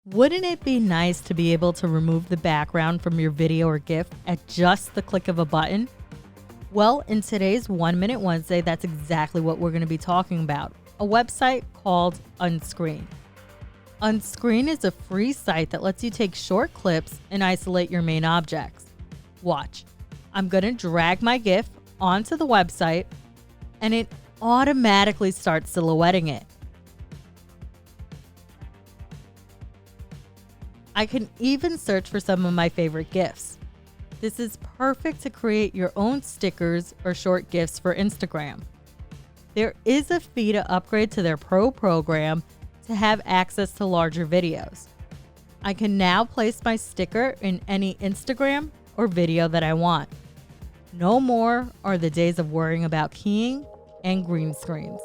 Wouldn't it be nice to be able to remove the background from your video or GIF at just the click of a button? Well, in today's 1 Minute Wednesday, that's exactly what we're going to be talking about. A website called Unscreen. Unscreen is a free site that lets you take short clips and isolate your main objects. Watch. I'm going to drag my GIF onto the website and it automatically starts silhouetting it. I can even search for some of my favorite GIFs. This is perfect to create your own stickers or short GIFs for Instagram. There is a fee to upgrade to their Pro program to have access to larger videos. I can now place my sticker in any Instagram or video that I want. No more are the days of worrying about keying and green screens.